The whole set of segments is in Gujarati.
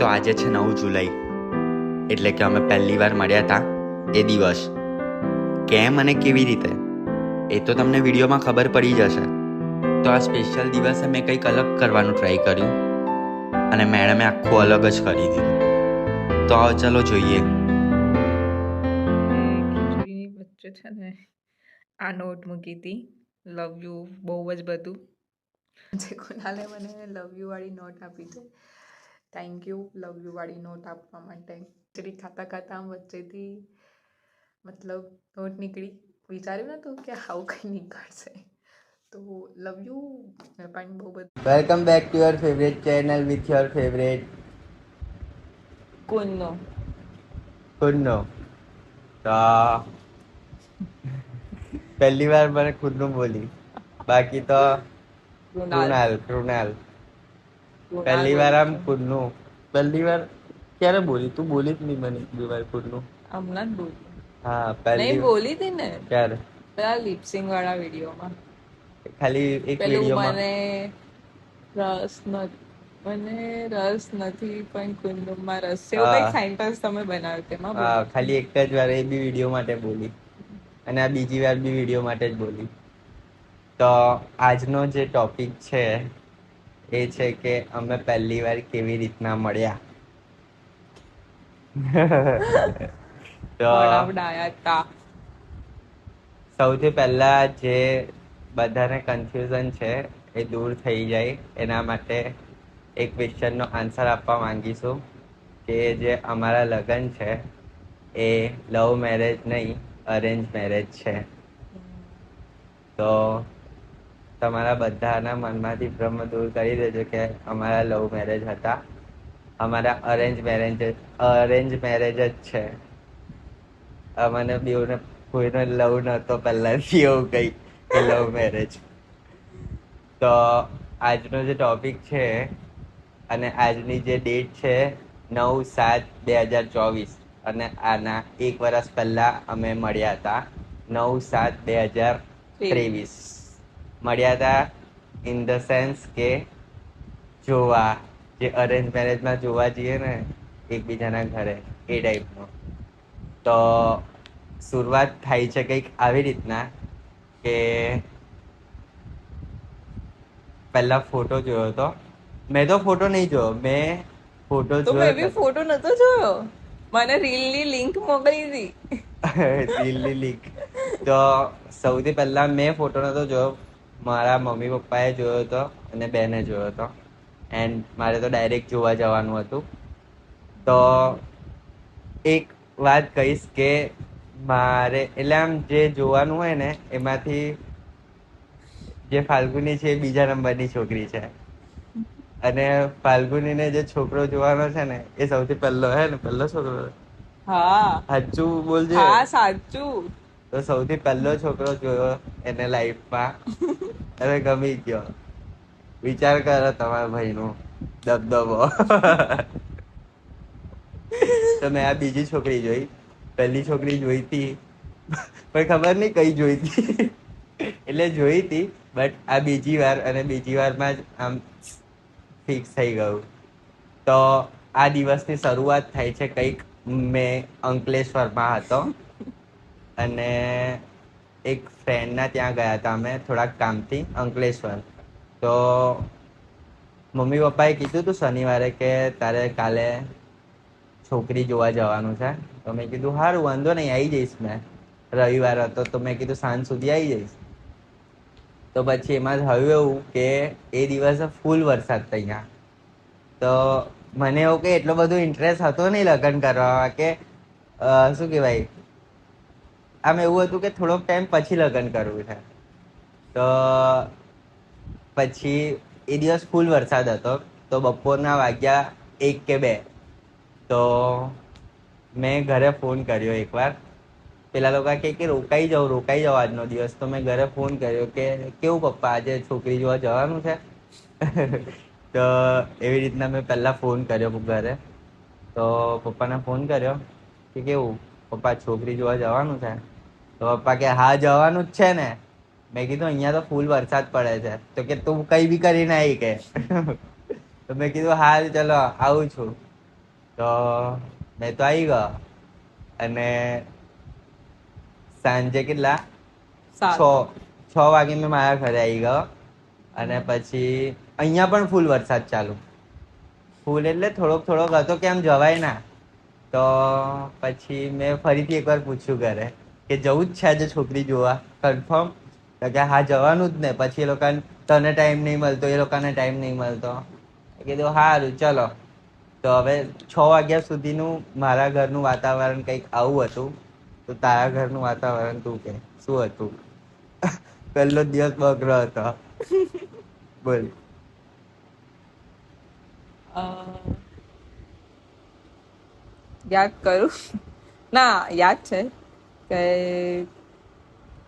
તો આજે છે 9 જુલાઈ, એટલે કે અમે પહેલી વાર મળ્યા હતા એ દિવસ. કેમ અને કેવી રીતે એ તો તમને વિડીયોમાં ખબર પડી જશે. તો આ સ્પેશિયલ દિવસે મેં કંઈક અલગ કરવાનું ટ્રાય કર્યું અને મેડમે આખું અલગ જ કરી દીધું. તો આવો ચલો જોઈએ. ખીચડીની વચ્ચે છે ને આ નોટ મૂકી હતી, લવ યુ બહુ જ બધું. જે કુનાલે મને લવ યુ વાળી નોટ આપી છે, થેન્ક યુ લવ યુ વાળી નોટ આપવા માટે. ખીચડી ખાતા ખાતા આમ વચ્ચેથી મતલબ નોટ નીકળી. વિચાર્યું નતું કે આવું કંઈ નીકળશે. તો લવ યુ પણ બહુ બધું. Welcome back to your favorite channel with your favorite કોનો ખુદનો. તો પહેલી વાર મને ખુદનું બોલી, બાકી તો કૃણાલ. પહેલી વાર આમ ખુદનું. પહેલી વાર ક્યારે બોલી? તું બોલી જ નહીં મને બે વાર ખુદનું. હમણાં જ બોલી. હા પહેલી બોલી હતી ને ક્યારે? પેલા લિપસિંગ વાળા વિડીયોમાં. ખાલી એક પેલું વિડીયોમાં. મને રસ નથી પણ કુંદુમમાં રસ છે, હા. એવું કંઈક સેન્ટેન્સ તમે બનાવ્યું તેમાં હા બોલી. ખાલી એક જ વાર, એ બી વિડીયો માટે બોલી, અને આ બીજી વાર બી વિડીયો માટે જ બોલી. તો આજનો જે ટોપિક છે એ છે કે અમે પહેલી વાર કેવી રીતના મળ્યા. તો વડાવડાયા તા. સૌથી પહેલા જે બધાને કન્ફ્યુઝન છે એ દૂર થઈ જાય એના માટે એક ક્વેશ્ચનનો આન્સર આપવા માંગીશું કે જે અમારા લગ્ન છે એ લવ મેરેજ નહીં, અરેન્જ મેરેજ છે. તો તમારા બધાના મનમાંથી ભ્રમ દૂર કરી દેજો કે અમારા લવ મેરેજ હતા. અમારા અરેન્જ મેરેજ જ છે. અમને બેઉને કોઈનો લવ નતો પહેલાથી, એવું કઈ કે લવ મેરેજ. તો આજનો જે ટોપિક છે અને આજની જે ડેટ છે 9/7/2024, અને આના એક વર્ષ પહેલા અમે મળ્યા હતા 9/7/2023. મળ્યા હતા ઇન ધ સેન્સ કે જોવા, જે અરેન્જ મેરેજમાં જોવા જઈએ ને એકબીજાના ઘરે, એ ટાઈપનો. તો શરૂઆત થાય છે કંઈક આવી રીતના કે પહેલા ફોટો જોયો હતો. મેં તો ફોટો નહીં જોયો, મેં ફોટો તો મેં બી જોયો. ફોટો નતો જોયો, મને રીલની લિંક મોકલી હતી. દિલ્હી લીક. તો સૌથી પહેલા મેં ફોટો નતો જોયો, મારા મમ્મી પપ્પાએ જોયો હતો અને બેને જોયો હતો. એન્ડ મારે તો ડાયરેક્ટ જોવા જવાનું હતું. તો એક વાત કહીશ કે મારે એટલે આમ જે જોવાનું હોય ને એમાંથી જે ફાલ્ગુની છે એ બીજા નંબરની છોકરી છે, અને ફાલ્ગુનીને જે છોકરો જોવાનો છે ને એ સૌથી પહેલો હે ને, પહેલો છોકરો. હા સાચું બોલજે. હા સાચું. તો સૌથી પહેલો છોકરો જોયો એને લાઈફમાં અને ગમી ગયો. વિચાર કરો તમારા ભાઈનો દબદબો. તો મેં આ બીજી છોકરી જોઈ. પહેલી છોકરી જોઈ હતી પણ ખબર નહીં કઈ જોઈ હતી, એટલે જોઈ હતી બટ આ બીજી વાર, અને બીજી વારમાં જ આમ ફિક્સ થઈ ગયું. તો આ દિવસની શરૂઆત થાય છે કંઈક, મેં અંકલેશ્વરમાં હતો અને એક ફ્રેન્ડના ત્યાં ગયા હતા અમે થોડાક કામથી અંકલેશ્વર. તો મમ્મી પપ્પાએ કીધું હતું શનિવારે કે તારે કાલે છોકરી જોવા જવાનું છે. તો મેં કીધું સારું, વાંધો નહીં, આવી જઈશ. મેં રવિવાર હતો તો મેં કીધું સાંજ સુધી આવી જઈશ. તો પછી એમાં થયું એવું કે એ દિવસે ફૂલ વરસાદ હતો અહીંયા. તો મને એવું કે એટલો બધો ઇન્ટરેસ્ટ હતો નહીં લગ્ન કરવામાં, કે શું કહેવાય, આમ એવું હતું કે થોડોક ટાઈમ પછી લગ્ન કરવું છે. તો પછી એ દિવસ ફૂલ વરસાદ હતો. તો બપોરના વાગ્યા 1 કે 2. તો મેં ઘરે ફોન કર્યો એકવાર. પેલા લોકો કે રોકાઈ જાઓ આજનો દિવસ. તો મેં ઘરે ફોન કર્યો કે કેવું પપ્પા, આજે છોકરી જોવા જવાનું છે? તો એવી રીતના મેં પહેલા ફોન કર્યો ઘરે. તો પપ્પાને ફોન કર્યો કે કેવું પપ્પા, છોકરી જોવા જવાનું છે? તો પપ્પા કે હા જવાનું જ છે ને. મેં કીધું અહીંયા તો ફૂલ વરસાદ પડે છે. તો કે તું કઈ બી કરીને આવી કે. તો મેં કીધું હા ચલો આવું છું. તો મેં તો આવી ગયો અને સાંજે કેટલા સાત. 6 વાગે મેં મારા ઘરે આવી ગયો અને પછી અહીંયા પણ ફૂલ વરસાદ ચાલુ. ફૂલ એટલે થોડોક થોડોક હતો કે આમ જવાય ના. તો પછી મેં ફરીથી એકવાર પૂછ્યું ઘરે કે જવું જ છે આજે છોકરી જોવા કન્ફર્મ? તો કે હા જવાનું જ ને. પછી એ લોકોને તને ટાઈમ નહીં મળતો, એ લોકોને ટાઈમ નહીં મળતો. કીધું સારું ચલો. તો હવે 6 વાગ્યા સુધીનું મારા ઘરનું વાતાવરણ કંઈક આવું હતું. તો તારા ઘરનું વાતાવરણ તું કે શું હતું? પહેલો દિવસ બગડો હતો. બોલ. યાદ કરું. ના, યાદ છે કે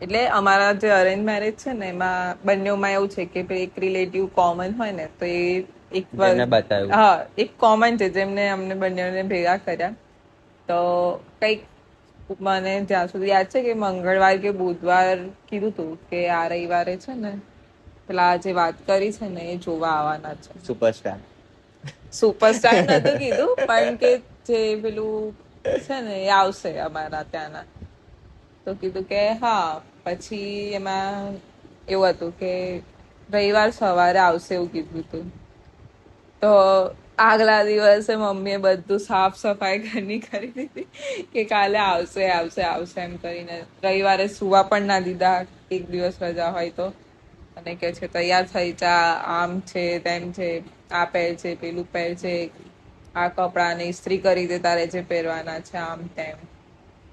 એટલે અમારા જે અરેન્જ મેરેજ છે ને એમાં બંનેમાં એવું છે કે પેલી એક રિલેટિવ કોમન હોય ને તો એ એક જેને બતાવ્યું. હા એક કોમન છે જેમને અમને બંનેને ભેગા કર્યા. તો કંઈક મને જ્યાં સુધી યાદ છે કે મંગળવાર કે બુધવાર કીધું તું કે આ રવિવારે છે ને પેલા જે વાત કરી છે ને એ જોવા આવવાના છે. સુપરસ્ટાર. સુપરસ્ટાર નતું કીધું પણ કે જે પેલું છે ને એ આવશે અમારા ત્યાંના. તો કીધું કે હા. પછી એમાં એવું હતું કે રવિવાર સવારે આવશે એવું કીધું હતું. તો આગલા દિવસે મમ્મીએ બધું સાફ સફાઈ ઘરની કરી દીધી કે કાલે આવશે આવશે આવશે એમ કરીને. રવિવારે સુવા પણ ના દીધા એક દિવસ રજા હોય તો. અને કે છે તૈયાર થઈ જા, આમ છે તેમ છે, આ પહેર છે પેલું પહેર છે, આ કપડાને ઇસ્ત્રી કરી દે તારે જે પહેરવાના છે આમ તેમ.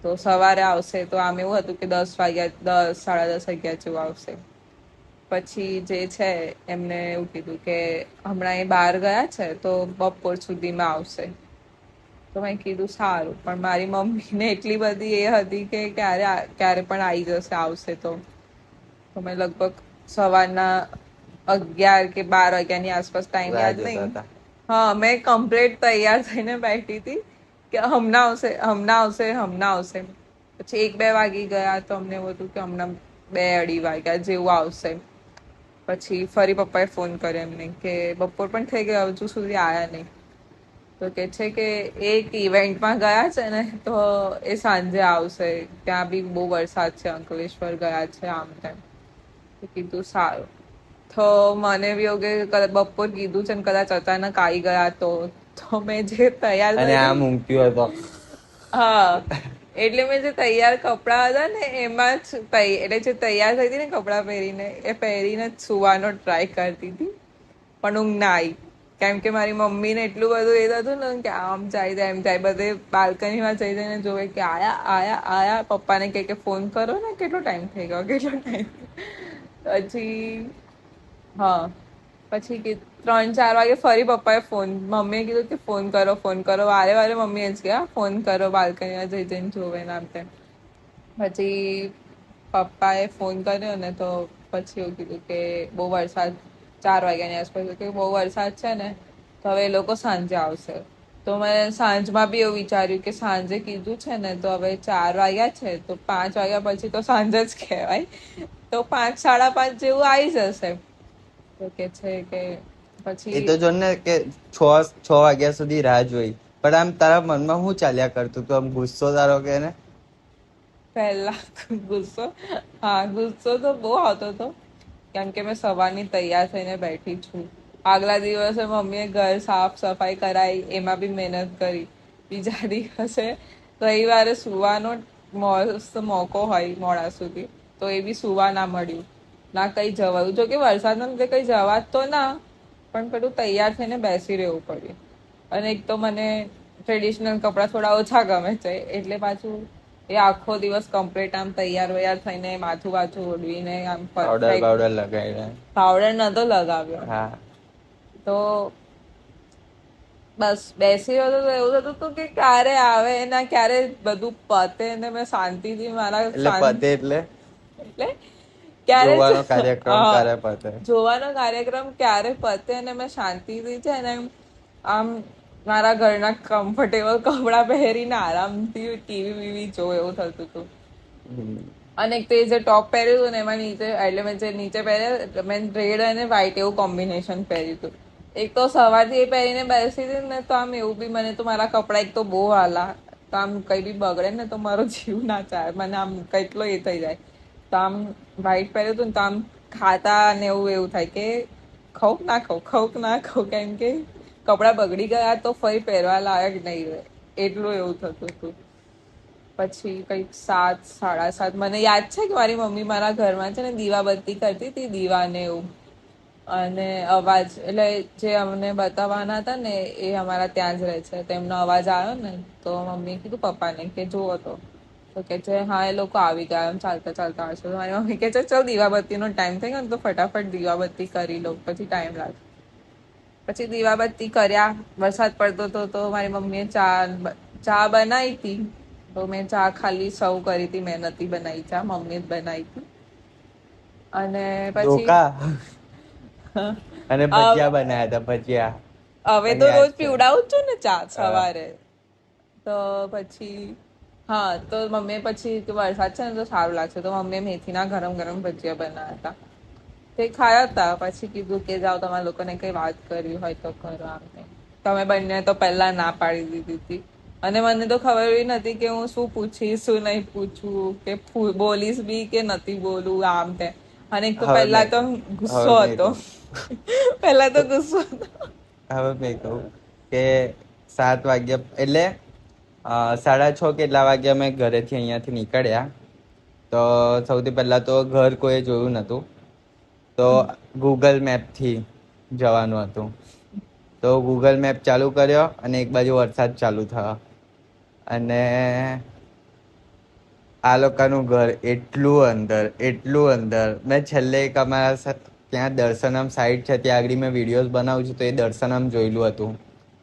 તો સવારે આવશે તો આમ એવું હતું કે 10 વાગ્યા 10 સાડા 10 વાગ્યા જેવું આવશે. પછી જે છે એમને એવું કીધું કે હમણાં એ બહાર ગયા છે તો બપોર સુધીમાં આવશે. તો મેં કીધું સારું. પણ મારી મમ્મીને એટલી બધી એ હતી કે ક્યારે પણ આવી જશે આવશે તો. તો મેં લગભગ સવારના 11 કે 12 વાગ્યાની આસપાસ ટાઈમ રાહ યાદ જોતા નહીં. હતા. હા મેં કમ્પ્લીટ તૈયાર થઈને બેઠી હતી કે હમણાં આવશે હમણાં આવશે હમણાં આવશે. પછી 1-2 વાગી ગયા તો અમને એવું હતું કે હમણાં 2-2:30 વાગ્યા જેવું આવશે. પછી ફરી પપ્પાએ ફોન કર્યો એમને કે બપોર પણ થઈ ગયો હજુ સુધી આયા નહીં. તો કે છે કે એક ઇવેન્ટમાં ગયા છે ને તો એ સાંજે આવશે. ત્યાં બી બહુ વરસાદ છે, અંકલેશ્વર ગયા છે આમ તેમ. તો કીધું સારું. તો મને બી એવું કે બપોર કીધું છે ને કદાચ અચાનક આવી ગયા તો મેં જે તૈયાર અને થઈ આમ ઊંઘ્યો હતો. હા એટલે મેં જે તૈયાર કપડાં હતા ને એમાં જ એટલે જે તૈયાર થઈ હતી ને કપડાં પહેરીને એ પહેરીને જ સુવાનો ટ્રાય કરતી હતી. પણ ઊંઘ ના આવી. કેમ કે મારી મમ્મીને એટલું બધું એ થતું ને કે આમ જાય એમ જાય. બધે બાલ્કનીમાં જઈ જઈને જોવે કે આયા આયા આયા. પપ્પાને કહે કે ફોન કરો ને કેટલો ટાઈમ થઈ ગયો કેટલો ટાઈમ. પછી હા પછી 3-4 વાગે ફરી પપ્પાએ મમ્મીએ કીધું કે ફોન કરો ફોન કરો. વારે વારે મમ્મી જ કે ફોન કરો બાલ્કનીમાં જઈ જઈને જોવે ને આમ તેમ. પછી પપ્પાએ ફોન કર્યો ને તો પછી એવું કીધું કે બહુ વરસાદ 4 વાગ્યાની આસપાસ કે બહુ વરસાદ છે ને તો હવે એ લોકો સાંજે આવશે. તો મેં સાંજમાં બી એવું વિચાર્યું કે સાંજે કીધું છે ને તો હવે 4 વાગ્યા છે તો 5 વાગ્યા પછી તો સાંજ જ કહેવાય. તો 5 સાડા 5 જેવું આવી જશે. તો કે છે કે પછી એ તો જો ને કે 6 વાગ્યા સુધી રાહ જોઈ. પણ આમ તારા મનમાં શું ચાલ્યા કરતું તું? આમ ગુસ્સો તારો કે ને પહેલા ગુસ્સો તો બહુ આવતો હતો. કેમ કે મેં સવારની તૈયાર થઈને બેઠી છું. આગલા દિવસે મમ્મીએ ઘર સાફ સફાઈ કરાવી એમાં બી મહેનત કરી. બીજા દિવસે રવિવારે સુવાનો મસ્ત મોકો હોય મોડા સુધી તો એ બી સુવા ના મળ્યું. ના કઈ જવાયું. જો કે વરસાદના લીધે કઈ જવા તો ના પણ પેલું તૈયાર થઈને બેસી રહેવું પડ્યું. અને એક તો મને ટ્રેડિશનલ કપડાં થોડા ઓછા ગમે છે એટલે પાછું એ આખો દિવસ કમ્પ્લીટ આમ તૈયાર વૈયાર થઈને માથું વાથું ઓઢવીને આમ પાવડર પરફેક્ટ પાવડર લગાવીને. પાવડર નતો લગાવ્યો. હા તો બસ બેસી રહ્યો તો એવું થતું હતું કે ક્યારે આવે ને ક્યારે બધું પતે ને મેં શાંતિથી મારા એટલે પતે એટલે એટલે ક્યારે જોવાનો કાર્યક્રમ ક્યારે પતે. જોવાનો કાર્યક્રમ ક્યારે પતે અને મેં શાંતિથી છે ને આમ મારા ઘરના કમ્ફર્ટેબલ કપડાં પહેરીને આરામથી ટીવી બીવી જોઉં એવું થતું હતું. અને તે જે ટોપ પહેર્યું હતું ને એમાં નીચે એટલે મેં જે નીચે પહેર્યા મેં રેડ અને વ્હાઈટ એવું કોમ્બિનેશન પહેર્યું હતું. એક તો સવારથી એ પહેરીને બેસી હતી ને તો આમ એવું બી મને તો મારા કપડા એક તો બહુ હાલા તો આમ કઈ બી બગડે ને તો મારો જીવ ના ચાલે મને આમ કેટલો એ થઈ જાય તો આમ વ્હાઈટ પહેર્યું હતું ને તો આમ ખાતા ને એવું એવું થાય કે ખાઉં ના ખાઉં કેમ કે કપડા બગડી ગયા તો ફરી પહેરવા લાયક નહીં રહે એટલું એવું થતું હતું. પછી કંઈક 7, 7:30 મને યાદ છે કે મારી મમ્મી મારા ઘરમાં છે ને દીવાબત્તી કરતી હતી દીવાને એવું અને અવાજ એટલે જે અમને બતાવવાના હતા ને એ અમારા ત્યાં જ રહે છે તો એમનો અવાજ આવ્યો ને તો મમ્મીએ કીધું પપ્પાને કે જુઓ તો કે છે હા એ લોકો આવી ગયા એમ ચાલતા ચાલતા આવશે તો મારી મમ્મી કે છે ચાલ દીવાબત્તીનો ટાઈમ થઈ ગયો ને તો ફટાફટ દીવાબત્તી કરી લો પછી ટાઈમ લાગશે. પછી દીવાબત્તી કર્યા વરસાદ પડતો હતો તો મારી મમ્મીએ ચા બનાવી હતી તો મેં ચા ખાલી સર્વ કરી હતી મેં નથી બનાવી ચા મમ્મીએ જ બનાવી હતી અને પછી ધોકા અને ભજીયા બનાવ્યા હતા ભજીયા. હવે મને તો યાદ રોજ છે. પીવડાવું જ છું ને ચા હા. સવારે તો પછી હા તો મમ્મીએ પછી કે વરસાદ છે ને તો સારું લાગશે તો મમ્મીએ મેથીના ગરમ ગરમ ભજીયા બનાવ્યા હતા તે ખાયા હતા પછી કીધું કે જાઓ તમારા લોકોને કઈ વાત કરવી હોય તો કરો આમ તેમ. તમે બંને તો પહેલા ના પાડી દીધી હતી અને મને તો ખબર બી નથી કે હું શું પૂછીશ શું નહીં પૂછું કે બોલીશ બી કે નથી બોલું આમ તેમ અને એક તો હવે પહેલા મેં તો હવે ગુસ્સો મેં હતો કહું પહેલા તો ગુસ્સો હતો. હવે મેં કહું કે 7 વાગ્યા એટલે 6:30 કેટલા વાગ્યા અમે ઘરેથી અહીંયાથી નીકળ્યા તો સૌથી પહેલા તો ઘર કોઈ જોયું નતું તો ગૂગલ મેપથી જવાનું હતું તો ગૂગલ મેપ ચાલુ કર્યો અને એક બાજુ વરસાદ ચાલુ થયો અને આ લોકોનું ઘર એટલું અંદર મેં છેલ્લે એક અમારા ત્યાં દર્શનમ સાઈડ છે ત્યાં આગળ મેં વિડીયોઝ બનાવું છું તો એ દર્શનમ જોયેલું હતું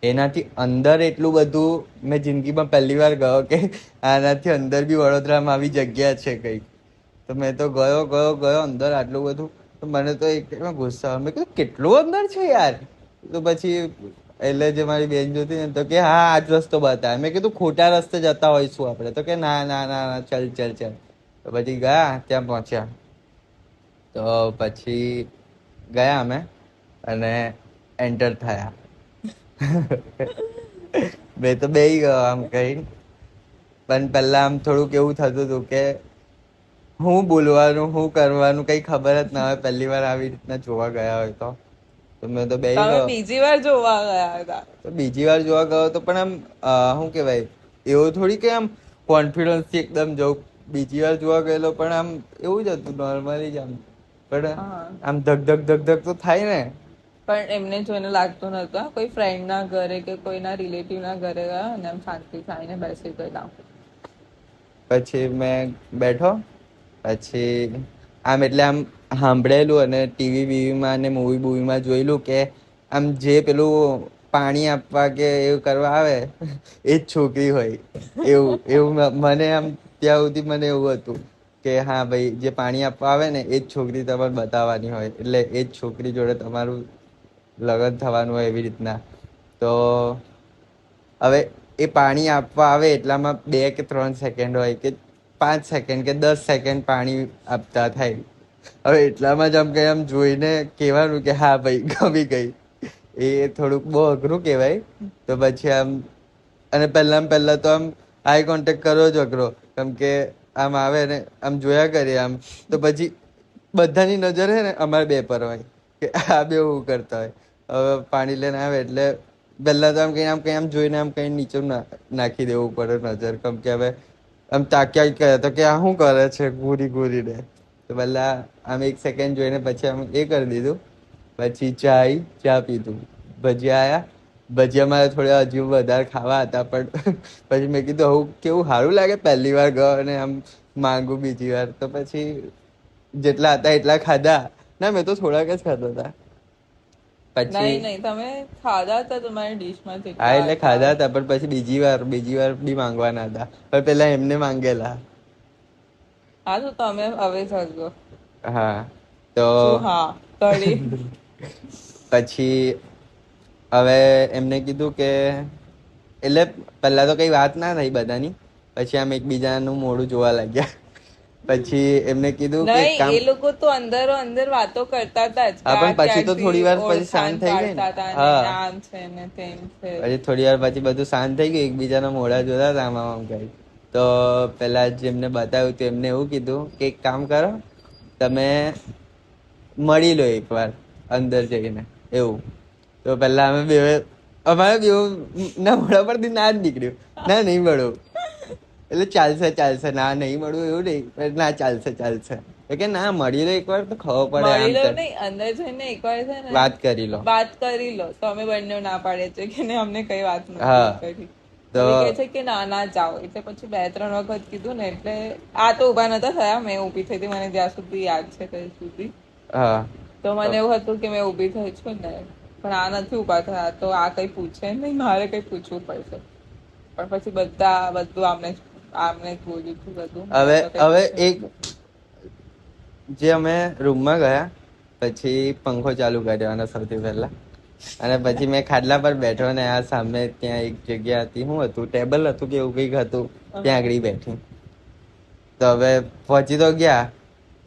એનાથી અંદર એટલું બધું મેં જિંદગીમાં પહેલી વાર ગયો કે આનાથી અંદર બી વડોદરામાં આવી જગ્યા છે કંઈક તો મેં તો ગયો અંદર આટલું બધું તો મને તો એક ગુસ્સા મેં કીધું કેટલું અંદર છે યાર તો પછી એટલે જે મારી બેન જોતી ને તો કે હા આ જ રસ્તો બતાવે મેં કીધું ખોટા રસ્તે જતા હોઈશું આપણે તો કે ના ના ના ના ચલ તો પછી ગયા ત્યાં પહોંચ્યા તો પછી ગયા અમે અને એન્ટર થયા મેં તો બેહી ગયો આમ કઈ પણ પહેલા આમ થોડુંક એવું થતું હતું કે હું બોલવાનું હું કરવાનું કઈ ખબર જ ના હોય પહેલી વાર આવી રીતના જોવા ગયા હોય તો મેં તો બેહી તમે ગયો બીજી વાર જોવા ગયા હતા તો બીજી વાર જોવા ગયો તો પણ આમ શું કહેવાય એવું થોડી કે આમ કોન્ફિડન્સથી એકદમ જવું બીજી વાર જોવા ગયેલો પણ આમ એવું જ હતું નોર્મલી જ આમ પણ હા આમ ધક તો થાય ને પણ એમને જોઈને લાગતું નતું હા, કોઈ ફ્રેન્ડ ના ઘરે કે કોઈના રિલેટિવ ના ઘરે ગયા અને એમ શાંતિ થઈને બેસી ગયેલા. પછી મેં બેઠો પછી આમ એટલે આમ સાંભળેલું અને ટીવી બીવીમાં અને મૂવી બૂવીમાં જોયેલું કે આમ જે પેલું પાણી આપવા કે એવું કરવા આવે એ જ છોકરી હોય એવું મને આમ ત્યાં સુધી મને એવું હતું કે હા ભાઈ જે પાણી આપવા આવે ને એ જ છોકરી તમારે બતાવવાની હોય એટલે એ જ છોકરી જોડે તમારું લગ્ન થવાનું હોય એવી રીતના તો હવે એ પાણી આપવા આવે એટલામાં 2 કે 3 સેકન્ડ હોય કે 5 સેકન્ડ કે 10 સેકન્ડ પાણી આપતા થાય હવે એટલામાં જ આમ કઈ આમ જોઈને કહેવાનું કે હા ભાઈ ગમી ગઈ એ થોડુંક બહુ અઘરું કહેવાય તો પછી આમ અને પહેલા તો આમ આઈ કોન્ટેક્ટ કરવો જ અઘરો કેમ કે આમ આવે ને આમ જોયા કરીએ આમ તો પછી બધાની નજર હે ને અમારે બે પર હોય કે આ બે એવું કરતા હોય હવે પાણી લઈને આવે એટલે પહેલા તો આમ કઈ આમ જોઈને આમ કઈ નીચે નાખી દેવું પડે નજર કેમ કે હવે આમ તાક્યા કરે તો કે આ શું કરે છે ઘૂરીને તો પહેલા આમ 1 સેકન્ડ જોઈને પછી આમ એ કરી દીધું પછી ચા પીધું ભજીયા આયા ભજીયા મારે થોડા હજુ વધારે ખાવા હતા પણ પછી મેં કીધું હું કેવું સારું લાગે પહેલી વાર ગયો અને આમ માંગુ બીજી વાર તો પછી જેટલા હતા એટલા ખાધા ના મેં તો થોડાક જ ખાધા હતા પછી નહીં તમે ખાધા હતા તમારી ડીશમાં હા જેટલા એટલે હતા. ખાધા હતા પણ પછી બીજી વાર બી માંગવાના હતા પણ પેલા એમને માંગેલા હા તો તમે હવે જજો હા તો શું હા કઢી પછી હવે એમને કીધું કે એટલે પહેલા તો કઈ વાત ના થઈ બધાની પછી આમ એકબીજાનું મોઢું જોવા લાગ્યા પછી એમને કીધું કે નહીં, કામ એ લોકો તો અંદરો અંદર વાતો કરતા હતા જ. હા, પણ કે આ પછી તો ક્યાંથી થોડી વાર પછી ઓળખાણ શાંત થઈ ગઈ ને. પાડતા હતા ને હા. આમ છે ને તેમ છે. પછી થોડી વાર પછી બધું શાંત થઈ ગયું, એકબીજાના મોઢા જોતા હતા આમ કરી. તો પેલા જેમને બતાવ્યું તો એમને એવું કીધું કે એક કામ કરો, તમે મળી લો એકવાર અંદર જઈને એવું. તો પેલા અમે બે અમારે બેવું ના મોઢા પરથી ના જ નીકળ્યું, ના નહીં મળું. એટલે ચાલશે ના નહીં મળવું એવું નહીં, ના ચાલશે કે ના મળી લો એકવાર તો ખબર પડે મળી આમ લો તેમ નહીં, અંદર જઈને એકવાર છે ને વાત કરી લો. વાત કરી લો. તો અમે બંને ના પાડે છે કે નહીં, અમને કઈ વાત નથી હા. કરી. તો તો કે છે કે ના જાઓ. એટલે પછી 2-3 વખત કીધું ને, એટલે આ તો ઊભા નતા થયા, મેં ઊભી થઈ હતી, મને જ્યાં સુધી યાદ છે ત્યાં સુધી. હા તો મને એવું હતું કે મેં ઊભી થઈ છું ને, પણ આ નથી ઊભા થયા. તો આ કઈ પૂછે નહીં, મારે કઈ પૂછવું પડશે. પણ પછી બધું આમને જ બોલ્યું હતું બધું. હવે મેં તો કંઈ પૂછ્યું એક જે અમે રૂમમાં ગયા પછી પંખો ચાલુ કર્યો સૌથી પહેલા, અને પછી મેં ખાટલા પર બેઠો ને આ સામે ત્યાં એક જગ્યા હતી, શું હતું, ટેબલ હતું કે એવું કંઈક હતું, ત્યાં આગળ બેઠી. તો હવે પહોંચી તો ગયા.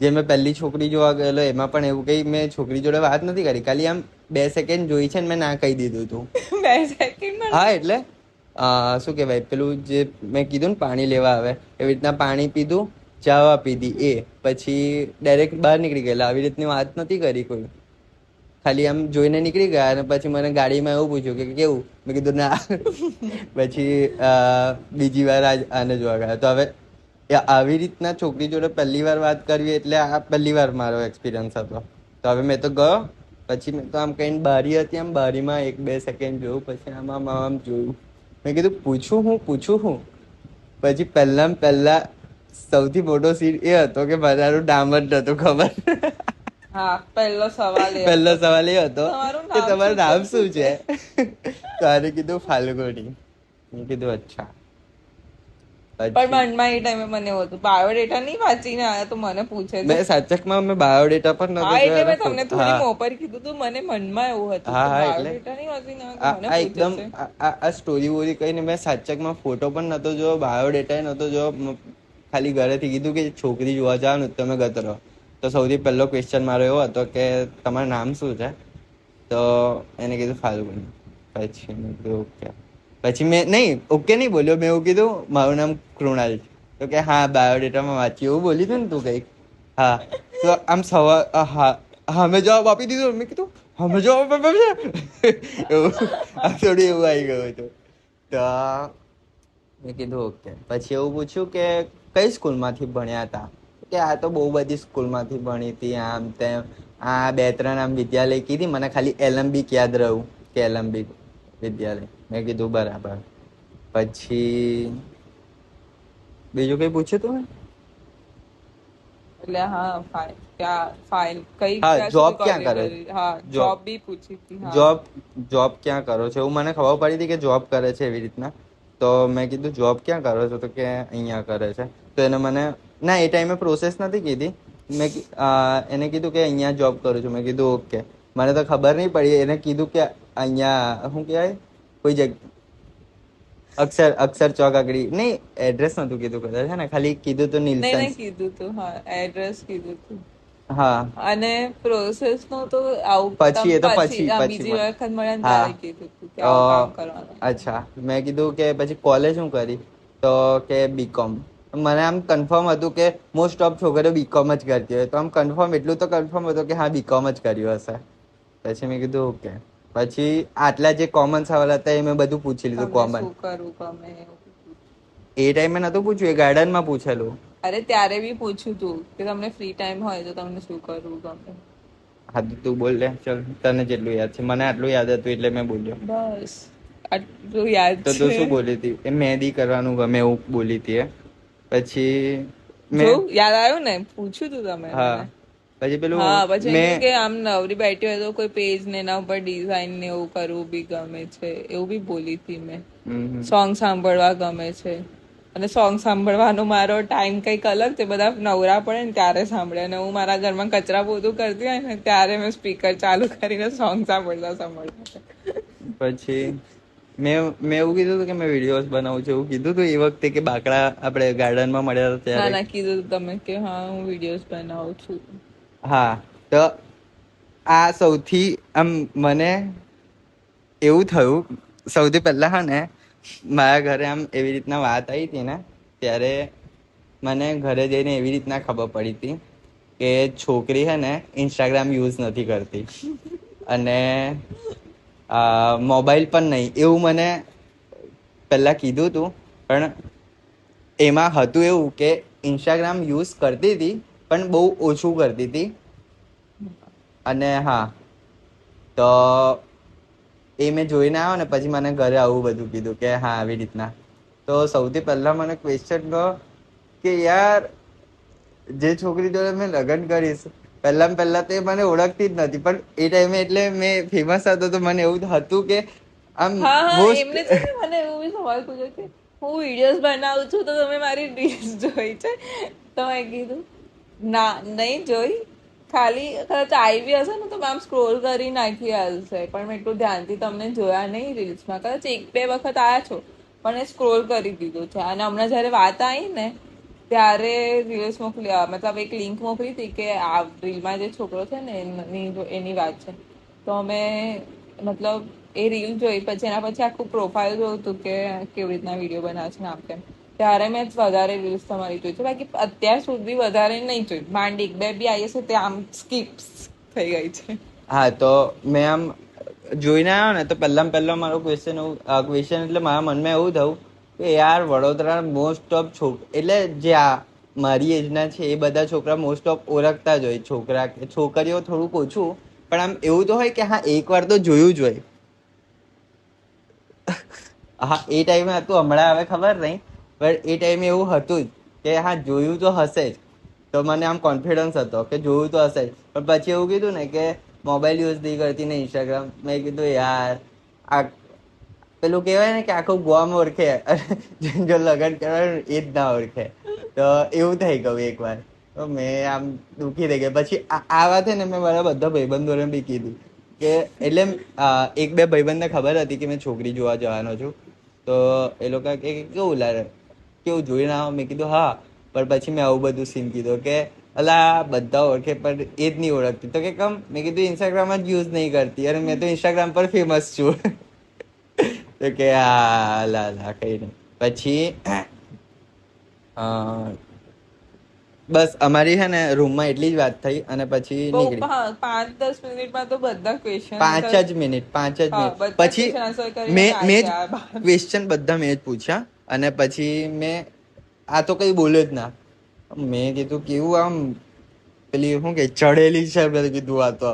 જે મેં પહેલી છોકરી જોવા ગયેલો એમાં પણ એવું કઈ મેં છોકરી જોડે વાત નથી કરી, ખાલી આમ 2 સેકન્ડ જોઈ છે ને મેં ના કહી દીધું હતું. 2 સેકન્ડ. હા એટલે શું કહેવાય પેલું જે મેં કીધું ને પાણી લેવા આવે એવી રીતના પાણી પીધું, ચા પીધી, એ પછી ડાયરેક્ટ બહાર નીકળી ગયેલા. આવી રીતની વાત નથી કરી કોઈ, ખાલી આમ જોઈને નીકળી ગયા. અને પછી મને ગાડીમાં એવું પૂછ્યું કે કેવું, મેં કીધું ના. પછી બીજી વાર આને જોવા ગયા. તો હવે આવી રીતના છોકરી જોડે પહેલી વાર વાત કરવી એટલે આ પહેલી વાર મારો એક્સપિરિયન્સ હતો. તો હવે મેં તો ગયો, પછી મેં તો આમ કઈ બારી હતી, આમ બારીમાં 1-2 સેકન્ડ જોયું, પછી આમ જોયું. મેં કીધું પૂછું હું. પછી પહેલા સૌથી મોટો સીન એ હતો કે મારું નામ જ નતું ખબર. હા, પહેલો સવાલ એ પહેલો સવાલ એ હતો તમારું કે નામ તમારું શું નામ શું છે. તો આને કીધું ફાલ્ગુની. મેં કીધું અચ્છા. પણ મનમાં એ ટાઈમે મને એવું હતું, બાયોડેટા નહીં વાંચીને આવ્યા તો મને પૂછે છે. મેં સાચકમાં મેં બાયોડેટા પણ નતો હા, એટલે મેં જોયો. તમને થોડી મોપર કીધું તું, મને મનમાં એવું હતું હા કે હા એટલે બાયોડેટા નહીં વાંચીને આવ્યા તો આ મને એકદમ પૂછે છે. આ સ્ટોરી વોરી કહીને મેં સાચકમાં ફોટો પણ નતો જોયો, બાયોડેટા નતો જોયો. ખાલી ઘરેથી કીધું કે છોકરી જોવા જવાનું, તમે ગતો રહો. તો સૌથી પહેલો ક્વેશ્ચન મારો એવો હતો કે તમારું નામ શું છે. તો એને કીધું ફાલ્ગુની. પછી મેં કીધું ઓકે. પછી મેં ઓકે નહીં બોલ્યો, મેં એવું કીધું મારું નામ કૃણાલ છે. તો કે હા બાયોડેટામાં વાંચ્યું એવું બોલી તું ને તું કંઈક. હા તો આમ હા મેં જવાબ આપી દીધો. મેં કીધું અમે જવાબ આપ્યો છે એવું થોડું એવું આવી ગયું હતું. તો મેં કીધું ઓકે. પછી એવું પૂછ્યું કે કઈ સ્કૂલમાંથી ભણ્યા હતા. કે આ તો બહુ બધી સ્કૂલમાંથી ભણી હતી, આમ તેમ. આ 2-3 આમ વિદ્યાલય કીધી, મને ખાલી એલમ્બિક યાદ રહ્યું કે એલમ્બિક વિદ્યાલય. મેં કીધું બરાબર. પછી બીજું કઈ પૂછ્યું તું? એટલે હા, ફાઇલ કઈ હા, જોબ ક્યાં કરે? હા, જોબ બી પૂછી હતી. જોબ ક્યાં કરો છો એવું મને ખબર પડી હતી કે જોબ કરે છે એવી રીતના. તો મેં કીધું જોબ ક્યાં કરો છો, તો કે અહીંયા કરે છે. તો એને મને ના એ ટાઈમે પ્રોસેસ નથી કીધી. મેં એને કીધું કે અહીંયા જોબ કરું છું. મેં કીધું ઓકે. મને તો ખબર નહીં પડી. એને કીધું કે અહીંયા શું કહેવાય કોઈ અક્ષર ચોક આગળ. નહીં એડ્રેસ નતું કીધું કદાચ, છે ને ખાલી કીધું તો નહીં નિલ્સન્સ. કીધું તું, હા એડ્રેસ કીધું તું. હા અને પ્રોસેસ નું તો આવું પછી એ તો બીજી વખત મળે ને ત્યારે કીધું તું કે આવું કામ કરવાનું. અચ્છા. મેં કીધું કે પછી કોલેજ શું કરી. તો કે બીકોમ. મને આમ કન્ફર્મ હતું કે મોસ્ટ ઓફ છોકરીઓ બીકોમ જ કરતી હોય. તો આમ કન્ફર્મ એટલું તો કન્ફર્મ હતું કે હા બીકોમ જ કર્યું હશે. પછી મેં કીધું ઓકે. પછી આટલા જે કોમન સવાલ હતા એ મેં બધું પૂછી લીધું કોમન. શું કરવું ગમે એ ટાઈમે નતું પૂછ્યું, એ ગાર્ડનમાં પૂછેલું. અરે ત્યારે બી પૂછ્યું તું કે તમને ફ્રી ટાઈમ હોય તો તમને શું કરવું ગમે. હા તું બોલ લે ચલ, તને જેટલું યાદ છે. મને આટલું યાદ હતું એટલે મેં બોલ્યો. બસ આટલું યાદ તો છે. તું શું બોલી હતી? એ મહેંદી કરવાનું ગમે એવું બોલી હતી એ. પછી યાદ આવ્યું ને, પૂછ્યું તું તમે. હા પછી પેલું હા પછી મેં કે આમ નવરી બેઠી હોય તો કોઈ પેજ ને એના ઉપર ડિઝાઇન ને એવું કરવું બી ગમે છે, એવું બી બોલી હતી મેં. સોંગ સાંભળવા ગમે છે. અને સોંગ સાંભળવાનો મારો ટાઈમ કંઈક અલગ છે. બધા નવરા પડે ને ત્યારે સાંભળે, અને હું મારા ઘરમાં કચરા પોતું કરતી હોય ને ત્યારે મેં સ્પીકર ચાલુ કરીને સોંગ સાંભળતા. પછી મેં એવું કીધું હતું કે મેં વિડીયોઝ બનાવું છું એવું કીધું હતું એ વખતે કે બાકડા આપણે ગાર્ડનમાં મળ્યા હતા ના ત્યારે. ના કીધું તું તમે કે હા હું વિડીયોઝ બનાવું છું. હા તો આ સૌથી આમ મને એવું થયું સૌથી પહેલા હા ને મારા ઘરે આમ એવી રીતના વાત આવી હતી ને ત્યારે મને ઘરે જઈને એવી રીતના ખબર પડી હતી કે છોકરી હે ને ઇન્સ્ટાગ્રામ યુઝ નથી કરતી અને મોબાઈલ પણ નહીં એવું મને પહેલા કીધું હતું. પણ એમાં હતું એવું કે ઇન્સ્ટાગ્રામ યુઝ કરતી હતી પણ બહુ ઓછું કરતી હતી. અને હા તો એ મેં જોઈને આવ્યો ને પછી મને ઘરે આવું બધું કીધું કે હા આવી રીતના. તો સૌથી પહેલા મને ક્વેશ્ચન કહો કે યાર જે છોકરી જોડે મેં લગ્ન કરીશ પહેલા તો એ મને ઓળખતી જ નથી પણ એ ટાઈમે એટલે મેં ફેમસ હતો તો મને એવું હતું કે આમ હા હા મોસ્ટ એમને છે ને મને એવું બી સવાલ પૂછ્યો કે હું વિડીયોઝ બનાવું છું તો તમે મારી રીલ્સ જોઈ છે તો મેં કીધું ના નહીં જોઈ ખાલી કદાચ આવી હશે ને તો મેં આમ સ્ક્રોલ કરી નાખી હશે પણ મેં એટલું ધ્યાનથી તમને જોયા નહીં રીલ્સમાં કદાચ 1-2 વખત આવ્યા છો પણ એ સ્ક્રોલ કરી દીધું છે. અને હમણાં જ્યારે વાત આવી ને ત્યારે રીલ્સ મોકલી મતલબ એક લિંક મોકલી હતી કે આ રીલમાં જે છોકરો છે ને એની વાત છે તો અમે મતલબ એ રીલ જોઈ પછી એના પછી આખું પ્રોફાઇલ જોયું હતું કે કેવી રીતના વિડીયો બનાવે છે ને આમ તેમ ત્યારે મેં વધારે રીલ્સ તમારી જોઈ છે બાકી અત્યાર સુધી વધારે નહીં જોઈ માંડ 1-2 બી આવી હશે તે આમ સ્કીપ્સ થઈ ગઈ છે. હા તો મેં આમ જોઈને આવ્યો ને તો પહેલો મારો ક્વેશ્ચન એટલે મારા મનમાં એવું થયું કે યાર વડોદરા મોસ્ટ ઓફ એટલે જે આ મારી એજના છે એ બધા છોકરા મોસ્ટ ઓફ ઓળખતા જ હોય છોકરીઓ થોડુંક ઓછું પણ આમ એવું તો હોય કે હા એકવાર તો જોયું જ હોય. હા એ ટાઈમે હતું હમણાં હવે ખબર નહીં પણ એ ટાઈમે એવું હતું જ કે હા જોયું તો હશે જ. તો મને આમ કોન્ફિડન્સ હતો કે જોયું તો હશે જ પણ પછી એવું કીધું ને કે મોબાઈલ યુઝ નહીં કરતી ને ઇન્સ્ટાગ્રામ મેં કીધું યાર આ પેલું કહેવાય ને કે આખું ગોમ ઓળખે જો લગ્ન કરવાનું એ જ ના ઓળખે તો એવું થઈ ગયું એકવાર. તો મેં આમ દુઃખી થઈ ગયા પછી આ વાત છે ને મેં મારા બધા ભાઈબંધોને બી કીધી કે એટલે 1-2 ભાઈબંધને ખબર હતી કે મેં છોકરી જોવા જવાનો છું તો એ લોકો કે કેવું લાગે કેવું જોઈને આવો મેં કીધું હા પણ પછી મેં આવું બધું સીન કીધું કે અલા બધા ઓળખે પણ એ જ નહીં ઓળખતી તો કે કમ મેં કીધું ઇન્સ્ટાગ્રામ જ યુઝ નહીં કરતી અને મેં તો ઇન્સ્ટાગ્રામ પર ફેમસ છું. તો કે હા લા કઈ નહીં પછી બસ અમારી છે ને રૂમમાં એટલી જ વાત થઈ અને પછી બહુ નીકળી 5-10 મિનિટમાં તો બધા ક્વેશ્ચન 5 જ મિનિટ બધા પછી ક્વેશ્ચન આન્સર કરીને મેં અમે આવી મેં જ ગયા બહાર. ક્વેશ્ચન બધા મેં જ પૂછ્યા અને પછી મેં આ તો કઈ બોલ્યો જ ના. મેં કીધું કેવું આમ પેલી શું કે ચડેલી છે મેં કીધું આ તો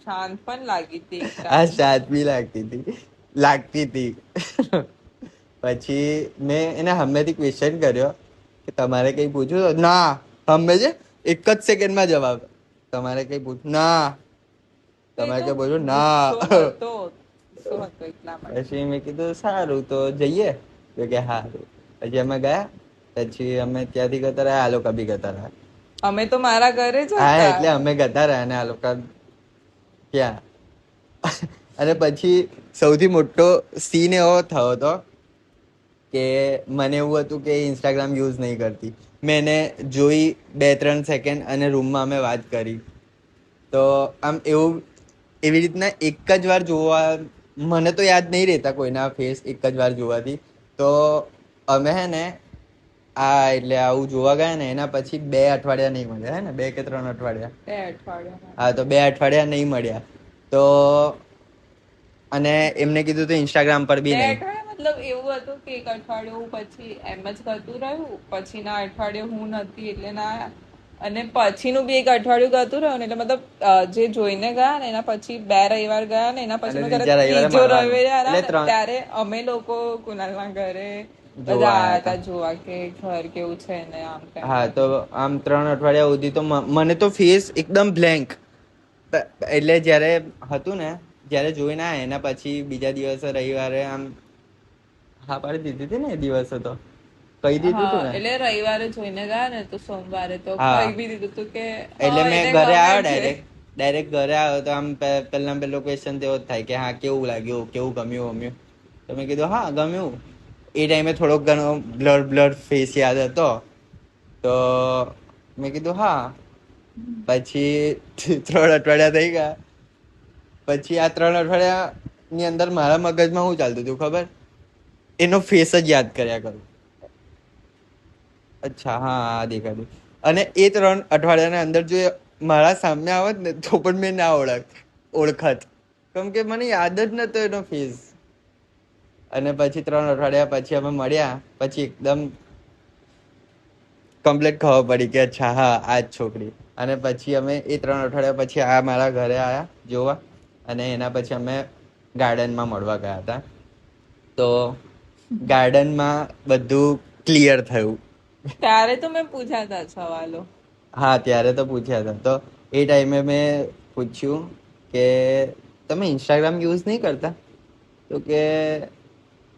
શાંત પણ લાગી હતી એક આ ટાઈમ. શાંત બી લાગતી હતી. પછી મેં એને હમેથી ક્વેશ્ચન કર્યો કે તમારે કઈ પૂછ્યું ના હમે છે એક જ સેકન્ડમાં જવાબ તમારે કઈ પૂછ્યું ના તો એ તમારે તો કઈ બોલ્યું ગુસ્સો ના. હતો એટલા માટે. પછી મેં કીધું સારું તો જઈએ તો કે સારું પછી અમે ગયા પછી અમે ત્યાંથી ગતા રહ્યા આ લોકો બી ગતા રહ્યા. અમે તો મારા ઘરે જ હા હતા. એટલે અમે ગતા રહ્યા ને આ લોકો ક્યાં અને પછી સૌથી મોટો સીન એવો થયો હતો કે મને એવું હતું કે ઇન્સ્ટાગ્રામ યુઝ નહીં કરતી મેં એને જોઈ 2-3 સેકન્ડ અને રૂમમાં અમે વાત કરી તો આમ એવું એવી રીતના એક જ વાર જોવા મને તો યાદ નહીં રહેતા કોઈના ફેસ એક જ વાર જોવાથી તો અમે હે ને એટલે આવું જોવા ગયા ને એના પછી 2 અઠવાડિયા નહીં મળ્યા હે ને 2 કે 3 અઠવાડિયા 2 અઠવાડિયા. હા તો 2 અઠવાડિયા નહીં મળ્યા તો અને એમને કીધું તો ઇન્સ્ટાગ્રામ પર બી 2 નહીં. અઠવાડિયા મતલબ એવું હતું કે 1 અઠવાડિયું પછી એમ જ કરતું રહ્યું પછીના અઠવાડિયે હું નથી એટલે ના આયા અને પછીનું બી 1 અઠવાડિયું કરતું રહ્યું ને એટલે મતલબ જે જોઈને ગયા ને એના પછી 2 રવિવાર ગયા ને એના પછી ત્રીજા રવિવારે ત્રીજો મળવાનું. રવિવાર એટલે 3 ત્યારે અમે લોકો કુનાલના ઘરે જોવા બધા આયા આયા હતા. હતા જોવા કે ઘર કેવું છે ને આમ તેમ. હા તો આમ 3 અઠવાડિયા સુધી તો મને તો ફેસ એકદમ બ્લેન્ક એટલે જ્યારે હતું ને જ્યારે જોઈને આ એના પછી બીજા દિવસે રવિવારે આમ હા પાડી દીધી હતી ને એ દિવસે તો કહી દીધું હતું હા ને. એટલે રવિવારે જોઈને ગયા ને તો સોમવારે તો હા કહી બી દીધું હતું કે એટલે મેં એને ઘરે ગમે આવ્યો છે. ડાયરેક્ટ ઘરે આવ્યો તો આમ પહેલો ક્વેશ્ચન તેવો જ થાય કે હા કેવું લાગ્યું કેવું ગમ્યું તો મેં કીધું હા ગમ્યું. એ ટાઈમે થોડોક ઘણો બ્લર ફેસ યાદ હતો, તો મેં કીધું હા. પછી 3 અઠવાડિયા થઈ ગયા. પછી આ 3 અઠવાડિયા ની અંદર મારા મગજમાં શું ચાલતું હતું ખબર? એનો ફેસ જ યાદ કર્યા કરું. અચ્છા હા આ દેખાડું. અને એ 3 અઠવાડિયાના અંદર જો એ મારા સામે આવત ને તો પણ મેં ના ઓળખત, કેમ કે મને યાદ જ નતો એનો ફેસ. અને પછી 3 અઠવાડિયા પછી અમે મળ્યા, પછી એકદમ કમ્પ્લીટ ખબર પડી કે અચ્છા હા આ જ છોકરી. અને પછી અમે એ 3 અઠવાડિયા પછી આ મારા ઘરે આવ્યા જોવા, અને એના પછી અમે ગાર્ડનમાં મળવા ગયા હતા. તો ગાર્ડનમાં બધું ક્લિયર થયું. ત્યારે તો મેં પૂછ્યા હતા સવાલો. હા ત્યારે તો પૂછ્યા હતા. તો એ ટાઈમે મેં પૂછ્યું કે તમે ઇન્સ્ટાગ્રામ યુઝ નહીં કરતા? તો કે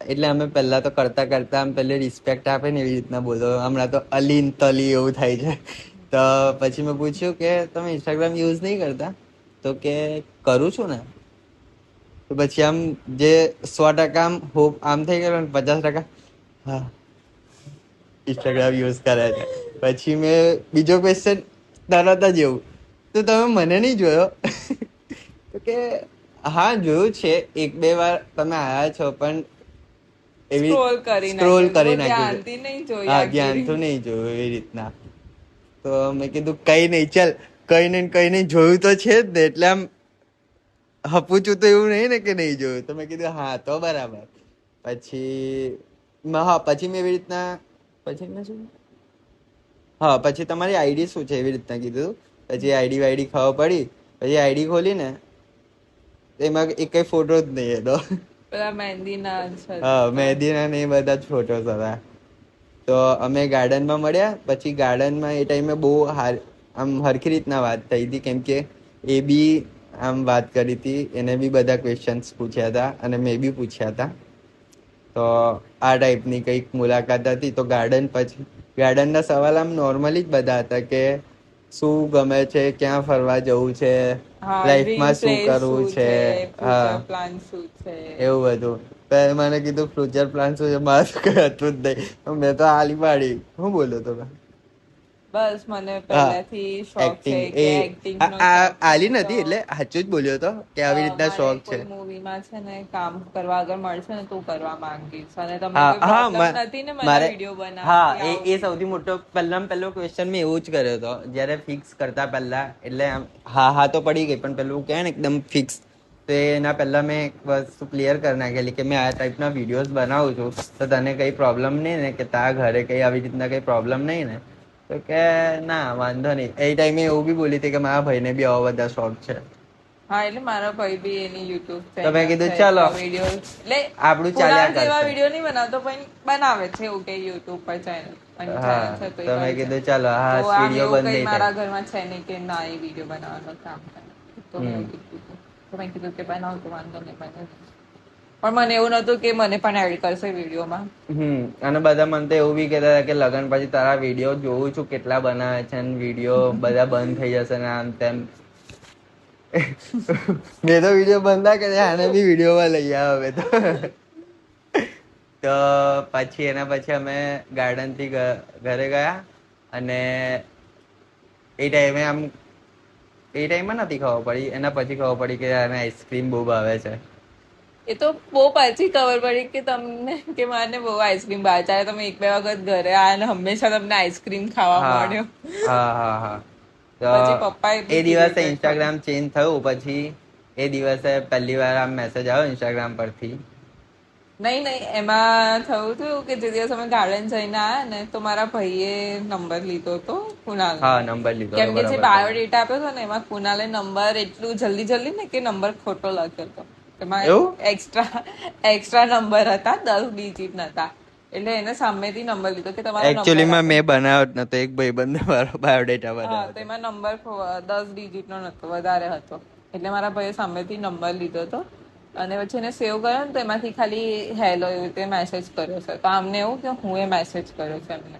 એટલે અમે પહેલા તો કરતા આમ પેલે રિસ્પેક્ટ આપે ને એવી રીતના બોલો. હમણાં તો અલીન તલી એવું થાય છે. તો પછી મેં પૂછ્યું કે તમે ઇન્સ્ટાગ્રામ યુઝ નહીં કરતા? તો કે કરું છું ને. તો પછી આમ જે 100% આમ હોપ આમ થઈ ગયો ને 50% હા ઇન્સ્ટાગ્રામ યુઝ કરે છે. પછી મેં બીજો ક્વેશ્ચન તરત જ એવું, તો તમે મને નહીં જોયો? તો કે હા જોયું છે, 1-2 વાર તમે આયા છો, પણ એવી સ્ક્રોલ કરી નાખ્યું છે. ધ્યાનથી નહીં જોઈ હા આખી. ધ્યાન તો નહીં જોયું એવી રીતના. તો મેં કીધું કઈ નહીં, ચાલ કઈ નહીં જોયું તો છે જ ને, એટલે આમ હપુચું તો એવું નહીં ને કે નહીં જોયું. તો મેં કીધું હા તો બરાબર. પછી હા પછી મેં એવી રીતના પછી મેં શું હા પછી તમારી આઈડી શું છે એવી રીતના કીધું. પછી આઈડી વાઈડી ખબર પડી. પછી આઈડી ખોલી ને એમાં એક કઈ ફોટો જ નહીં એનો. પેલા મહેંદીના હા મહેંદીના ને એ બધા જ ફોટોસ હતા. તો અમે ગાર્ડનમાં મળ્યા. પછી ગાર્ડનમાં એ ટાઈમે બહુ આમ હરખી રીતના વાત થઈ હતી, કેમ કે એ બી આમ વાત કરી હતી. એને બી બધા ક્વેશ્ચન્સ પૂછ્યા હતા અને મેં બી પૂછ્યા હતા. તો આ ટાઈપની કંઈક મુલાકાત હતી. તો ગાર્ડનના સવાલ આમ નોર્મલી જ બધા હતા કે શું ગમે છે, ક્યાં ફરવા જવું છે, લાઈફમાં શું કરવું છે, હા એવું બધું. તો મને કીધું ફ્યુચર પ્લાન શું છે? મારે તો કઈ હતું જ નહીં. મેં તો આલી પાડી. શું બોલ્યો તમે? બસ મને પહેલાથી શોખ છે એક્ટિંગ કે એ એક્ટિંગનો શોખ છે. આલી તો નથી, એટલે સાચું જ બોલ્યો હતો કે આવી રીતના મારે શોખ છે. કોઈ મૂવીમાં છે ને કામ કરવા અગર મળશે ને તો કરવા માંગીશ. અને તમને હા કોઈ હા પ્રોબ્લેમ નથી ને મને મારે વિડીયો હા બનાવવાથી એ આવું? સૌથી મોટો પહેલો ક્વેશ્ચન મેં એવું જ કર્યો હતો જ્યારે ફિક્સ કરતા પહેલા. એટલે આમ હા તો પડી ગઈ, પણ પેલું કહે ને એકદમ ફિક્સ, તો એના પહેલા મેં એક વસ્તુ ક્લિયર કરી નાખેલી કે મેં આ ટાઈપના વિડીયોઝ બનાવું છું, તો તને કઈ પ્રોબ્લેમ નહીં ને, કે તારા ઘરે કઈ આવી રીતના કઈ પ્રોબ્લેમ નહીં ને? તો કે ના વાંધો નહીં. એ ટાઈમે એવું બી બોલી હતી કે મારા ભાઈને બી આવા બધા શોખ છે. હા એટલે મારા ભાઈ બી એની યુટ્યુબ તો મેં ચેનલ કીધું છે, ચાલો તો વિડીયો એટલે આપણું કુણાલ ચાલ્યા જેવા કરશે. વિડીયો નહીં બનાવતો પણ બનાવે છે એવું કે યુટ્યુબ પર ચેનલ હા છે તો એ તો કરે મેં છે. કીધું ચાલો તો હા આમ વિડીયો એવું બંધ કઈ નહીં થાય. મારા ઘરમાં છે નહીં કે ના એ વિડીયો બનાવવાનું કામ કરે. તો મેં એવું કીધું હતું. તો મેં કીધું કે બનાવતો વાંધો નહીં બનાવીશ. પણ મને એવું નતું કે મને પણ એડ કરશે વિડીયોમાં. અને બધા મને તો એવું બી કહેતા હતા કે લગન પછી તારા વિડીયો જોઉં છું કેટલા બનાવે છે, અને વિડીયો બધા બંધ થઈ જશે ને આમ તેમ. મેં તો વિડીયો બંધ ના કર્યા, આને બી વિડીયોમાં લઈ આવ્યા હવે તો. તો પછી એના પછી અમે ગાર્ડન થી ઘરે ગયા. અને એ ટાઈમે નથી ખબર પડી, એના પછી ખબર પડી કે આને આઈસ્ક્રીમ બહુ ભાવે છે. એ તો બહુ પછી ખબર પડી કે તમને કે મને બહુ આઈસ્ક્રીમ ભાવે. ત્યારે તમે 1-2 વખત ઘરે આવ્યા અને હંમેશા તમને આઈસ્ક્રીમ ખાવા હા મળ્યો. હા તો પછી પપ્પાએ એ બી કીધું દિવસે કે ઇન્સ્ટાગ્રામ ચેન્જ થયું. પછી એ દિવસે પહેલી વાર આમ મેસેજ આવ્યો ઇન્સ્ટાગ્રામ પરથી. નહીં એમાં થયું હતું કે જે દિવસ અમે ગાર્ડન જઈને આવ્યા ને તો મારા ભાઈએ નંબર લીધો હતો કુણાલનો. હા નંબર લીધો કેમ હતો કે જે બરાબર તમે. બાયોડેટા આપ્યો હતો ને એમાં કુણાલે નંબર એટલું જલ્દી ને કે નંબર ખોટો લખ્યો હતો. એમાં એવું એક્સ્ટ્રા નંબર હતા, 10 ડિજિટ નતા. એટલે એને સામેથી નંબર લીધો કે તમારો નંબર એકચ્યુઅલીમાં આપો. મેં બનાવ્યો જ નતો, એક ભાઈબંધે મારો બાયોડેટા હા બનાવ્યો તો હતો. એમાં નંબર 10 ડિજિટ નો નતો, વધારે હતો. એટલે મારા ભાઈએ સામેથી નંબર લીધો હતો અને પછી એને સેવ કર્યો ને તો એમાંથી ખાલી હેલો એવી રીતે મેસેજ કર્યો છે. તો આમને એવું કે હું એ મેસેજ કર્યો છે એમને.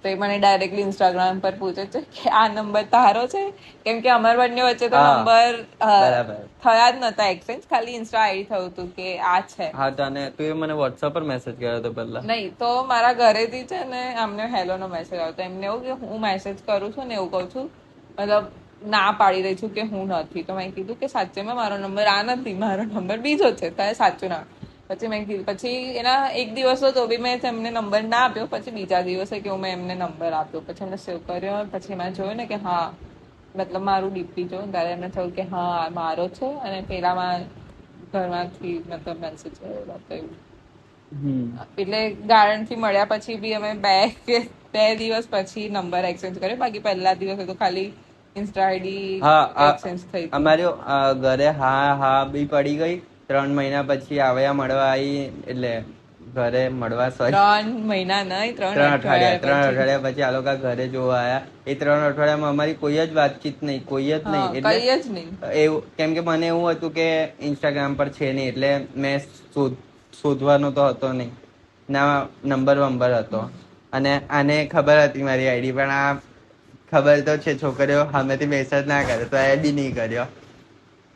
તો એ મને ડાયરેક્ટલી ઇન્સ્ટાગ્રામ પર પૂછે છે કે આ નંબર તારો છે, કેમ કે અમાર બંને વચ્ચે તો હા, નંબર બરાબર. થયા જ નતા એક્સચેન્જ, ખાલી ઇન્સ્ટા આઈડી થયું હતું કે આ છે. હા, તને તું મને વોટ્સઅપ પર મેસેજ કર્યો હતો પહેલા. નહીં તો મારા ઘરેથી છે ને અમને હેલો નો મેસેજ આવતો, એમને એવું કે હું મેસેજ કરું છું ને એવું કહું છું, મતલબ ના પાડી રહી છું કે હું નથી. તો મેં કીધું કે સાચેમાં મારો નંબર આ નથી, મારો નંબર બીજો છે, તો સાચું ના. પછી મેં કીધું, પછી એના એક દિવસ તો બી મેં એમને નંબર ના આપ્યો, પછી બીજા દિવસે કે મેં એમને નંબર આપ્યો, પછી એમને સેવ કર્યો, પછી મેં જોયું ને કે હા મતલબ મારું ડીપી જોયું ત્યારે એમને થયું કે હા આ મારો છે, અને પેલામાં ઘરમાંથી મતલબ મેસેજ કરેલો હતો એવું. એટલે ગાર્ડન થી મળ્યા પછી બી અમે બે દિવસ પછી નંબર એક્સચેન્જ કર્યો, બાકી પહેલા દિવસે તો ખાલી ઇન્સ્ટા આઈડી એક્સચેન્જ થઈ હતી. અમારી ઘરે હા બી પડી ગઈ. 3 મહિના પછી આવ્યા મળવા આવી, એટલે ઘરે મળવા, સોરી 3 મહિના નહીં, 3 3 અઠવાડિયા અઠવાડિયા પછી આ લોકો ઘરે જોવા આવ્યા. એ 3 અઠવાડિયામાં અમારી કોઈ જ વાતચીત નહીં, કોઈ જ નહીં. એટલે કઈ જ નહીં. એવું, કેમ કે મને એવું હતું કે ઇન્સ્ટાગ્રામ પર છે નહીં, એટલે મેં શોધવાનો તો હતો નહીં, ના નંબર વંબર હતો. અને આને ખબર હતી મારી આઈડી, પણ આ ખબર તો છે છોકરીઓ સામેથી મેસેજ ના કરે, તો એ બી નહીં કર્યો.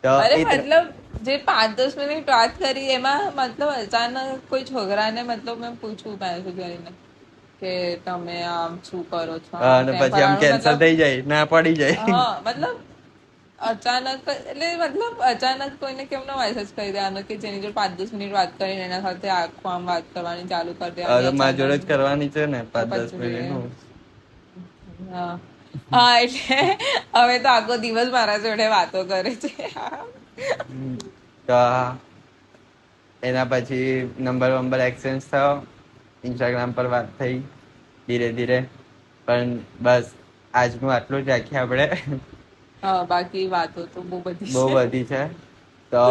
તો અરે મતલબ જે 5-10 મિનિટ વાત કરી એમાં મતલબ અચાનક કોઈ છોકરાને મતલબ મેં પૂછું મેસેજ કરીને કે તમે આમ શું કરો છો, અને પછી આમ કેન્સલ થઈ જાય, ના પડી જાય. હા મતલબ અચાનક, એટલે મતલબ અચાનક કોઈને કેમનો મેસેજ કરી દેવાનો કે જેની જોડે 5-10 મિનિટ વાત કરીને એના સાથે આખો આમ વાત કરવાની ચાલુ કરી દેવાની. મારી જોડે જ કરવાની છે ને 5-10 મિનિટ. હા હા, એટલે હવે તો આખો દિવસ મારા જોડે વાતો કરે છે. તો એના પછી નંબર એક્સચેન્જ થયો, ઇન્સ્ટાગ્રામ પર વાત થઈ ધીરે ધીરે. પણ બસ આજનું આટલું જ રાખીએ આપણે. હા, બાકી વાતો તો બહુ બધી છે. તો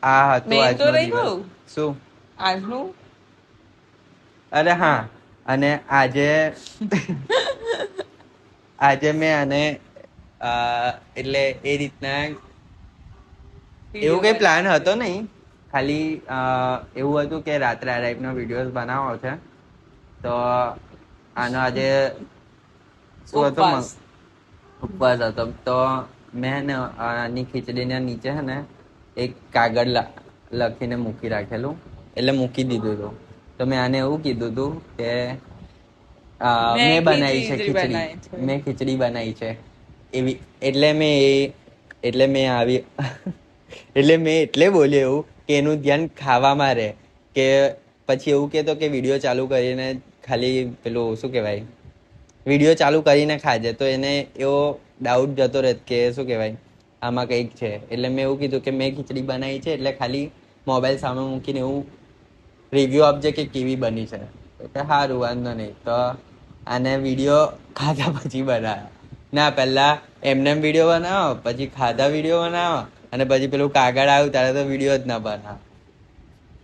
આ હતો આજનો દિવસ. શું આજનું? અરે હા, અને આજે મેં આને એટલે એ રીતના એવું કઈ પ્લાન હતો નહીં, ખાલી એવું હતું કે રાત્રે આ ટાઈપનો વિડીયોઝ બનાવવો છે. તો આનો આજે શું હતો, ઉપવાસ હતો. તો મેં ને આની ખીચડીને નીચે છે ને એક કાગળ લખીને મૂકી રાખેલું, એટલે મૂકી દીધું હતું. તો મેં આને એવું કીધું હતું કે મેં બનાવી છે ખીચડી, મેં ખીચડી બનાવી છે એવી. એટલે મેં બોલ્યો એવું કે એનું ધ્યાન ખાવામાં રહે, કે પછી એવું કહેતો કે વિડીયો ચાલુ કરીને ખાલી પેલું શું કહેવાય, વિડીયો ચાલુ કરીને ખાજે. તો એને એવો ડાઉટ જતો રહે કે શું કહેવાય આમાં કંઈક છે. એટલે મેં એવું કીધું કે મેં ખીચડી બનાવી છે, એટલે ખાલી મોબાઈલ સામે મૂકીને એવું રિવ્યુ આપજે કે કેવી બની છે. એટલે સારું, વાંધો નહીં. તો આને વિડીયો ખાધા પછી બનાવ્યો ના, પહેલા એમને વિડીયો બનાવો, પછી ખાધા વિડીયો બનાવો, અને પછી પેલું કાગળ આવ્યું ત્યારે તો વિડીયો જ ના બનાવો.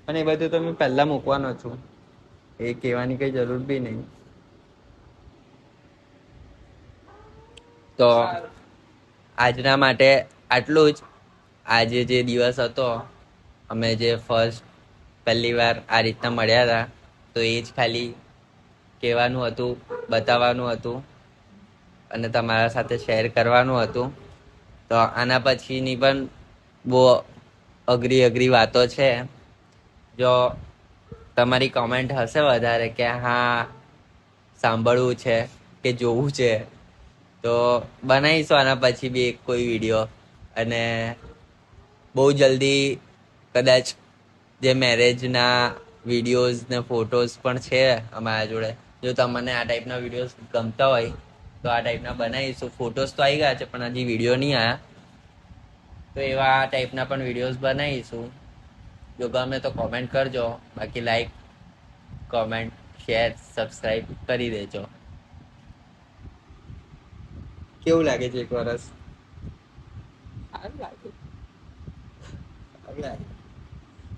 પણ એ બધું તો મેં પહેલા મૂકવાનો છું, એ કહેવાની કઈ જરૂર બી નહીં. તો આજના માટે આટલું જ. આજે જે દિવસ હતો, અમે જે પહેલી વાર આ રીતના મળ્યા હતા, તો એ જ ખાલી કહેવાનું હતું, બતાવવાનું હતું, અને તમારા સાથે શેર કરવાનું હતું. તો આના પછીની પણ બહુ અઘરી વાતો છે. જો તમારી કોમેન્ટ હશે વધારે કે હા સાંભળવું છે કે જોવું છે, તો બનાવીશું આના પછી બી એક કોઈ વિડીયો. અને બહુ જલ્દી કદાચ જે મેરેજના વિડીયોઝ ને ફોટોઝ પણ છે અમારા જોડે, જો તમને આ ટાઈપના વિડીયોઝ ગમતા હોય તો આ ટાઈપના બનાવીશું. ફોટોઝ તો આવી ગયા છે, પણ હજી વિડીયો નહીં આવ્યા. તો એવા આ ટાઈપના પણ વિડીયોઝ બનાવીશું. જો ગમે તો કોમેન્ટ કરજો, બાકી લાઈક, કોમેન્ટ, શેર, સબસ્ક્રાઈબ કરી દેજો. કેવું લાગે છે 1 વર્ષ?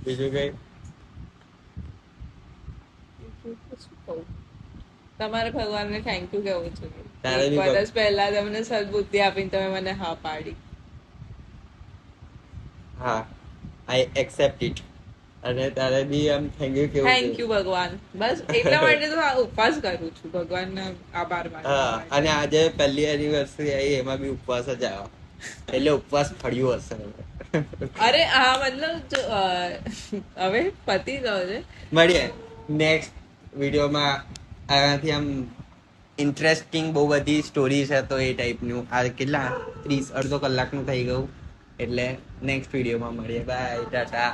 બીજું કઈ? તમારે ભગવાનને થેન્ક યુ કહેવું જોઈએ. તારે બી વર્ષ પહેલા તમને સદબુદ્ધિ આપીને તમે મને હા પાડી. હા, આઈ એક્સેપ્ટ ઇટ. અને તારે બી આમ થેન્ક યુ કેવું થેન્ક યુ ભગવાન. બસ એટલા માટે તો આ ઉપવાસ કરું છું, ભગવાનનો આભાર માનવા હા માટે. અને આજે પહેલી એનિવર્સરી આવી એમાં બી ઉપવાસ જ આવ્યો એટલે ઉપવાસ ફળ્યું હશે અરે હા મતલબ જો હવે પતી ગયો છે. મળીએ નેક્સ્ટ વિડીયોમાં. આનાથી આમ ઇન્ટરેસ્ટિંગ બહુ બધી સ્ટોરી છે તો એ ટાઈપનું. આ કેટલા 30 અડધો કલાકનું થઈ ગયું એટલે નેક્સ્ટ વિડીયોમાં મળીએ. બાય ટાટા.